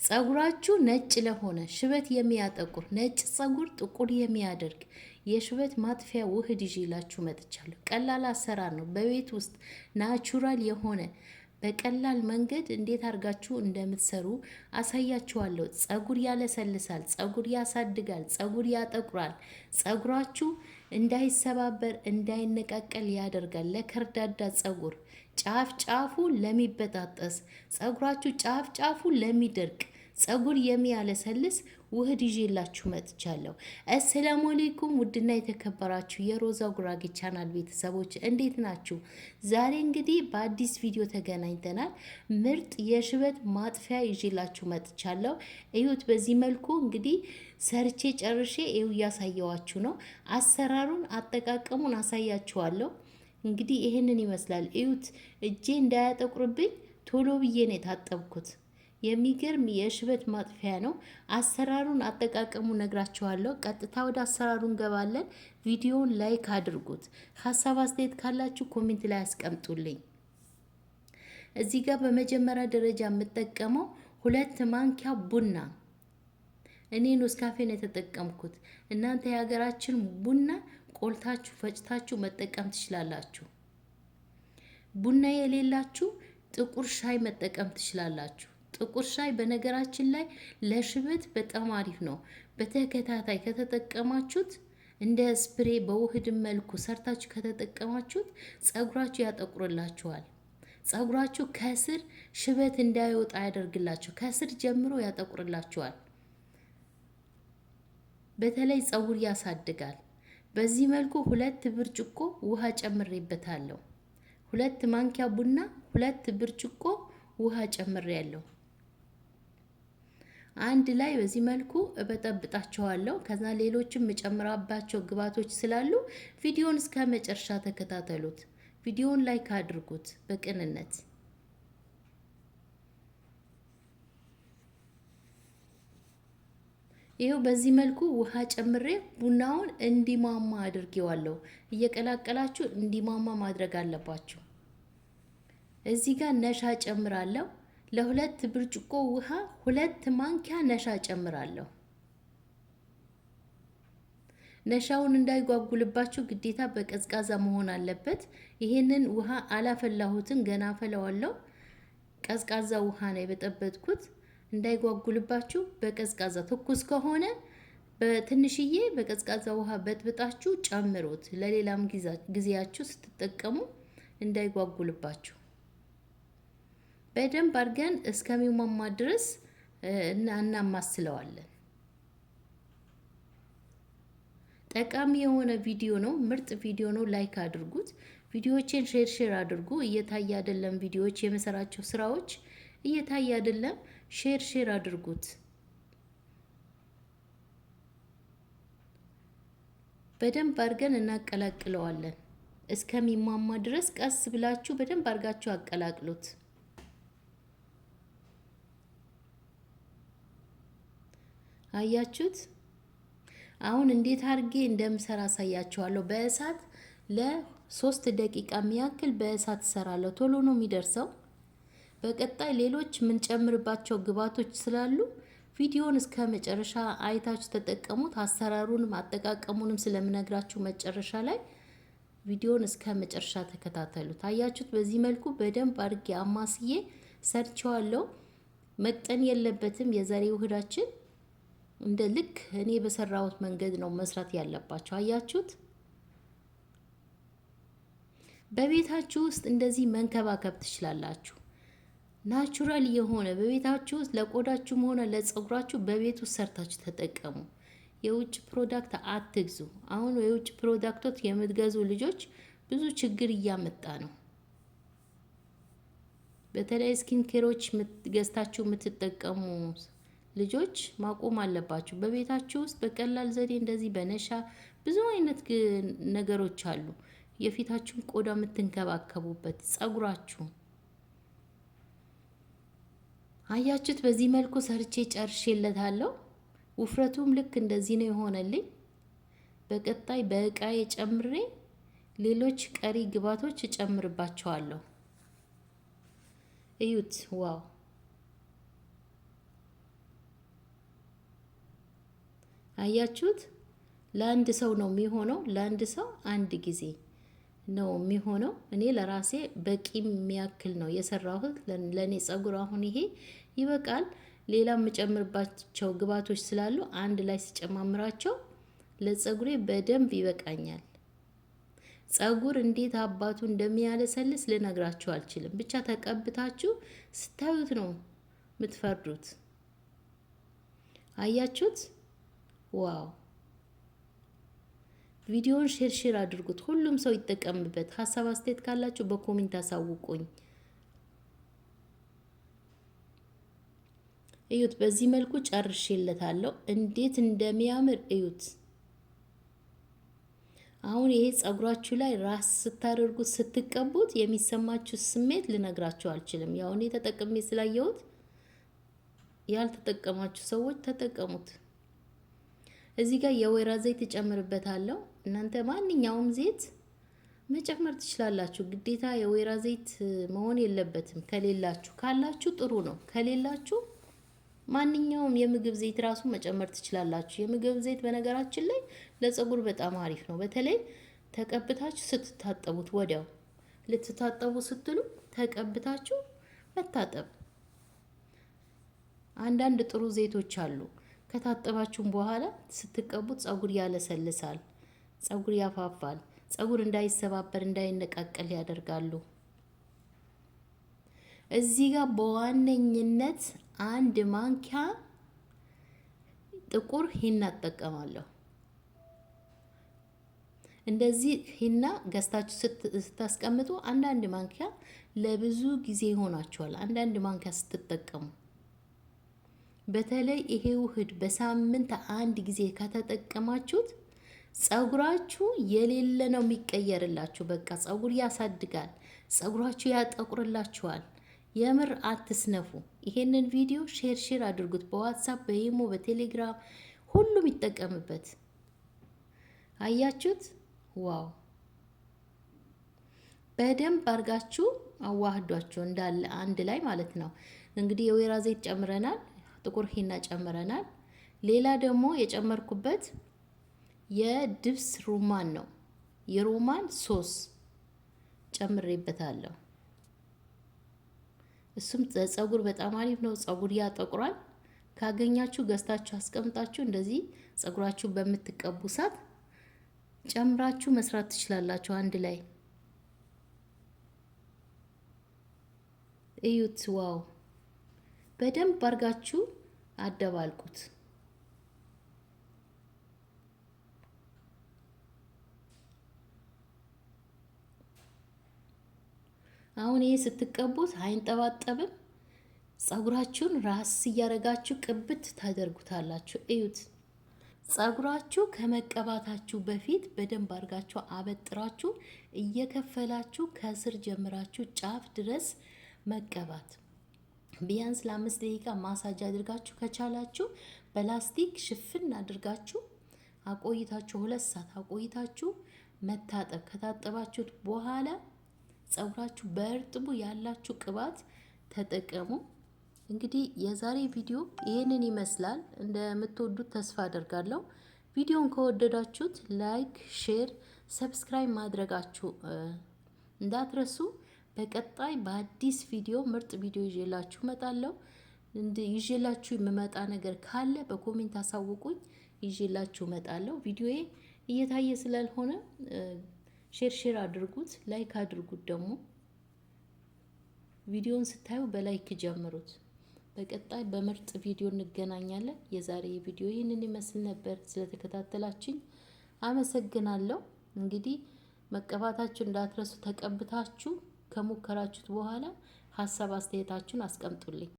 ጸጉራችሁ ነጭ ለሆነ ሽበት የሚያጠቁር ነጭ ጸጉር ጥቁር የሚያደርግ የሽበት ማጥፊያ ውህድ ይዤላችሁ መጥቻለሁ። ቀላል አሰራር ነው። በቤት ውስጥ ናቹራል የሆነ በቀላል መንገድ እንዴት አድርጋችሁ እንደምትሰሩ አሳያችኋለሁ። ጸጉር ያለሰልሳል፣ ጸጉር ያሳድጋል፣ ጸጉር ያጠቁራል፣ ጸጉራችሁ እንዳይሰባበር እንዳይነቃቀል ያደርጋል። ለከርዳዳ ጸጉር ጫፍ ጫፉ ለሚበጣጠስ ጸጉራችሁ ጫፍ ጫፉ ለሚደርቅ ጸጉር የሚያለሰልስ ውህድ ይዤላችሁ መጥቻለሁ። አሰላሙ አለይኩም ውድና የተከበራችሁ የሮዛ ጉራጌ ቻናል ቤተሰቦች እንዴት ናችሁ? ዛሬ እንግዲህ በአዲስ ቪዲዮ ተገናኝተናል። ምርጥ የሽበት ማጥፊያ ይዤላችሁ መጥቻለሁ። እዩት። በዚህ መልኩ እንግዲህ ሰርቼ ጨርሼ ይኸው እያሳየዋችሁ ነው። አሰራሩን አጠቃቀሙን አሳያችኋለሁ። እንግዲህ ይሄንን ይመስላል። እዩት። እጄ እንዳያጠቁርብኝ ቶሎ ብዬ ነው የታጠብኩት። የሚገርም የሽበት ማጥፊያ ነው። አሰራሩን አጠቃቀሙ ነግራችኋለሁ። ቀጥታ ወደ አሰራሩ እንገባለን። ቪዲዮውን ላይክ አድርጉት። ሀሳብ አስተያየት ካላችሁ ኮሜንት ላይ አስቀምጡልኝ። እዚህ ጋር በመጀመሪያ ደረጃ የምጠቀመው 2 ማንኪያ ቡና። እኔ ኔስካፌ ነው የተጠቀምኩት። እናንተ የሀገራችን ቡና ቆልታችሁ ፈጭታችሁ መጠቀም ትችላላችሁ። ቡና የሌላችሁ ጥቁር ሻይ መጠቀም ትችላላችሁ። ጥቁር ሻይ በነገራችን ላይ ለሽበት በጣም አሪፍ ነው። በተከታታይ ከተጠቀማችሁት እንደ ስፕሬ በውህድ መልኩ ሰርታችሁ ከተጠቀማችሁት ጸጉራችሁ ያጠቁርላችኋል። ጸጉራችሁ ከስር ሽበት እንዳይወጣ ያደርግላችሁ። ከስር ጀምሮ ያጠቁርላችኋል። በተለይ ጸጉር ያሳድጋል። በዚህ መልኩ 2 ብርጭቆ ውሃ ጨምሬበታለሁ። 2 ማንኪያ ቡና 2 ብርጭቆ ውሃ ጨምሬያለሁ። አንድ ላይ በዚህ መልኩ እበጠብጣቸዋለሁ። ከዛ ሌሎችም የጨምራባቸው ግብአቶች ስላሉ ቪዲዮውን እስከ መጨረሻ ተከታተሉት። ቪዲዮውን ላይክ አድርጉት በቅንነት። ይሄው በዚህ መልኩ ውሃ ጨምሬ ቡናውን እንዲማማ አድርጌዋለሁ። እየቀላቀላችሁ እንዲማማ ማድረግ አለባችሁ። እዚህ ጋር ነሻ ጨምራለሁ። ለ2 ብርጭቆ ውሃ 2 ማንኪያ ነሻ ጨምራለሁ። ነሻውን እንዳይጓጉልባችሁ ግዴታ በቀዝቃዛ መሆን አለበት። ይሄንን ውሃ አላፈላሁትን ገና ፈለዋለሁ። ቀዝቃዛ ውሃ ነው የበጠበጥኩት። እንዳይጓጉልባችሁ በቀዝቃዛ ትኩስ ከሆነ በትንሽዬ በቀዝቃዛ ውሃ በጥብጣችሁ ጨምሩት። ለሌላም ጊዜያችሁ ስትጠቀሙ እንዳይጓጉልባችሁ በደንብ አድርገን እስከሚሟሟ ድረስ እናማስለዋለን። ጠቃሚ የሆነ ቪዲዮ ነው። ምርጥ ቪዲዮ ነው። ላይክ አድርጉት። ቪዲዮዎችን ሼር አድርጉ። እየታየ አይደለም ቪዲዮዎች የመሰራቸው ስራዎች እየታየ አይደለም። ሼር አድርጉት። በደንብ አድርገን እናቀላቅለዋለን እስከሚሟሟ ድረስ። ቀስ ብላችሁ በደንብ አድርጋችሁ አቀላቅሉት። አያችሁት? አሁን እንዴት አድርጌ እንደምሰራ አሳያችኋለሁ። በእሳት ለ3 ደቂቃ የሚያክል በእሳት እሰራለሁ። ቶሎ ነው የሚደርሰው። በቀጣይ ሌሎች የምንጨምርባቸው ግብአቶች ስላሉ ቪዲዮውን እስከ መጨረሻ አይታችሁ ተጠቀሙት። አሰራሩንም አጠቃቀሙንም ስለምነግራችሁ መጨረሻ ላይ ቪዲዮውን እስከ መጨረሻ ተከታተሉት። አያችሁት? በዚህ መልኩ በደንብ አድርጌ አማስዬ ሰርቼዋለሁ። መቅጠን የለበትም። የዛሬ ውህዳችን እንደ ልክ እኔ በሰራሁት መንገድ ነው መስራት ያለባችሁ። አያችሁት? በቤታችሁ ውስጥ እንደዚህ መንከባከብ ትችላላችሁ። ናቹራል የሆነ በቤታችሁ ውስጥ ለቆዳችሁም ሆነ ለጸጉራችሁ በቤት ውስጥ ሰርታችሁ ተጠቀሙ። የውጭ ፕሮዳክት አትግዙ። አሁን የውጭ ፕሮዳክቶች የምትገዙ ልጆች ብዙ ችግር እያመጣ ነው። በተለይ ስኪን ኬሮች ገዝታችሁ የምትጠቀሙ ልጆች ማቆም አለባችሁ። በቤታችሁ ውስጥ በቀላል ዘዴ እንደዚህ በነሻ ብዙ አይነት ነገሮች አሉ። የፊታችሁን ቆዳ የምትንከባከቡበት ጸጉራችሁ። አያችሁት? በዚህ መልኩ ሰርቼ ጨርሼለታለሁ። ውፍረቱም ልክ እንደዚህ ነው የሆነልኝ። በቀጣይ በእቃዬ ጨምሬ ሌሎች ቀሪ ግብአቶች እጨምርባቸዋለሁ። እዩት! ዋው! አያችሁት? ለአንድ ሰው ነው የሚሆነው። ለአንድ ሰው አንድ ጊዜ ነው የሚሆነው። እኔ ለራሴ በቂ የሚያክል ነው የሰራሁት ለኔ ጸጉር። አሁን ይሄ ይበቃል። ሌላ የምጨምርባቸው ግብአቶች ስላሉ አንድ ላይ ሲጨማምራቸው ለጸጉሬ በደንብ ይበቃኛል። ጸጉር እንዴት አባቱ እንደሚያለሰልስ ልነግራችሁ አልችልም። ብቻ ተቀብታችሁ ስታዩት ነው የምትፈርዱት። አያችሁት? ዋው! ቪዲዮውን ሼር አድርጉት፣ ሁሉም ሰው ይጠቀምበት። ሀሳብ አስተያየት ካላችሁ በኮሜንት አሳውቁኝ። እዩት፣ በዚህ መልኩ ጨርሼለታለሁ። እንዴት እንደሚያምር እዩት። አሁን ይሄ ጸጉራችሁ ላይ ራስ ስታደርጉት ስትቀቡት የሚሰማችሁ ስሜት ልነግራችሁ አልችልም። ያው እኔ ተጠቅሜ ስላየሁት፣ ያልተጠቀማችሁ ሰዎች ተጠቀሙት። እዚህ ጋር የወይራ ዘይት እጨምርበታለሁ። እናንተ ማንኛውም ዘይት መጨመር ትችላላችሁ። ግዴታ የወይራ ዘይት መሆን የለበትም። ከሌላችሁ፣ ካላችሁ ጥሩ ነው። ከሌላችሁ ማንኛውም የምግብ ዘይት ራሱ መጨመር ትችላላችሁ። የምግብ ዘይት በነገራችን ላይ ለጸጉር በጣም አሪፍ ነው። በተለይ ተቀብታችሁ ስትታጠቡት፣ ወዲያው ልትታጠቡ ስትሉ ተቀብታችሁ መታጠብ። አንዳንድ ጥሩ ዘይቶች አሉ። ከታጠባችሁም በኋላ ስትቀቡት ጸጉር ያለሰልሳል፣ ጸጉር ያፋፋል፣ ጸጉር እንዳይሰባበር እንዳይነቃቀል ያደርጋሉ። እዚህ ጋር በዋነኝነት አንድ ማንኪያ ጥቁር ሂና እጠቀማለሁ። እንደዚህ ሂና ገዝታችሁ ስታስቀምጡ አንዳንድ ማንኪያ ለብዙ ጊዜ ይሆናችኋል። አንዳንድ ማንኪያ ስትጠቀሙ፣ በተለይ ይሄ ውህድ በሳምንት አንድ ጊዜ ከተጠቀማችሁት ጸጉራችሁ የሌለ ነው የሚቀየርላችሁ። በቃ ጸጉር ያሳድጋል፣ ጸጉራችሁ ያጠቁርላችኋል። የምር አትስነፉ። ይሄንን ቪዲዮ ሼር አድርጉት። በዋትሳፕ፣ በኢሞ፣ በቴሌግራም ሁሉም ይጠቀምበት። አያችሁት? ዋው! በደንብ አድርጋችሁ አዋህዷቸው እንዳለ አንድ ላይ ማለት ነው። እንግዲህ የወይራ ዘይት ጨምረናል፣ ጥቁር ሂና ጨምረናል። ሌላ ደግሞ የጨመርኩበት የድብስ ሩማን ነው። የሩማን ሶስ ጨምሬበታለሁ። እሱም ጸጉር በጣም አሪፍ ነው። ጸጉር ያጠቁራል። ካገኛችሁ ገዝታችሁ አስቀምጣችሁ እንደዚህ ጸጉራችሁ በምትቀቡ ሰዓት ጨምራችሁ መስራት ትችላላችሁ አንድ ላይ። እዩት! ዋው! በደንብ አድርጋችሁ አደባልቁት። አሁን ይሄ ስትቀቡት አይንጠባጠብም። ጸጉራችሁን ራስ እያደረጋችሁ ቅብት ታደርጉታላችሁ። እዩት! ጸጉራችሁ ከመቀባታችሁ በፊት በደንብ አድርጋችሁ አበጥራችሁ እየከፈላችሁ ከስር ጀምራችሁ ጫፍ ድረስ መቀባት። ቢያንስ ለ5 ደቂቃ ማሳጅ አድርጋችሁ ከቻላችሁ በላስቲክ ሽፍን አድርጋችሁ አቆይታችሁ 2 ሰዓት አቆይታችሁ መታጠብ። ከታጠባችሁት በኋላ ጸጉራችሁ በእርጥቡ ያላችሁ ቅባት ተጠቀሙ። እንግዲህ የዛሬ ቪዲዮ ይህንን ይመስላል። እንደምትወዱት ተስፋ አደርጋለሁ። ቪዲዮን ከወደዳችሁት ላይክ፣ ሼር፣ ሰብስክራይብ ማድረጋችሁ እንዳትረሱ። በቀጣይ በአዲስ ቪዲዮ ምርጥ ቪዲዮ ይዤላችሁ እመጣለሁ። ይዤላችሁ የምመጣ ነገር ካለ በኮሜንት አሳውቁኝ። ይዤላችሁ እመጣለሁ። ቪዲዮዬ እየታየ ስላልሆነ ሼር አድርጉት፣ ላይክ አድርጉት። ደግሞ ቪዲዮን ስታዩ በላይክ ጀምሩት። በቀጣይ በምርጥ ቪዲዮ እንገናኛለን። የዛሬ ቪዲዮ ይህንን ይመስል ነበር። ስለተከታተላችኝ አመሰግናለሁ። እንግዲህ መቀባታችሁ እንዳትረሱ። ተቀብታችሁ ከሞከራችሁት በኋላ ሀሳብ አስተያየታችሁን አስቀምጡልኝ።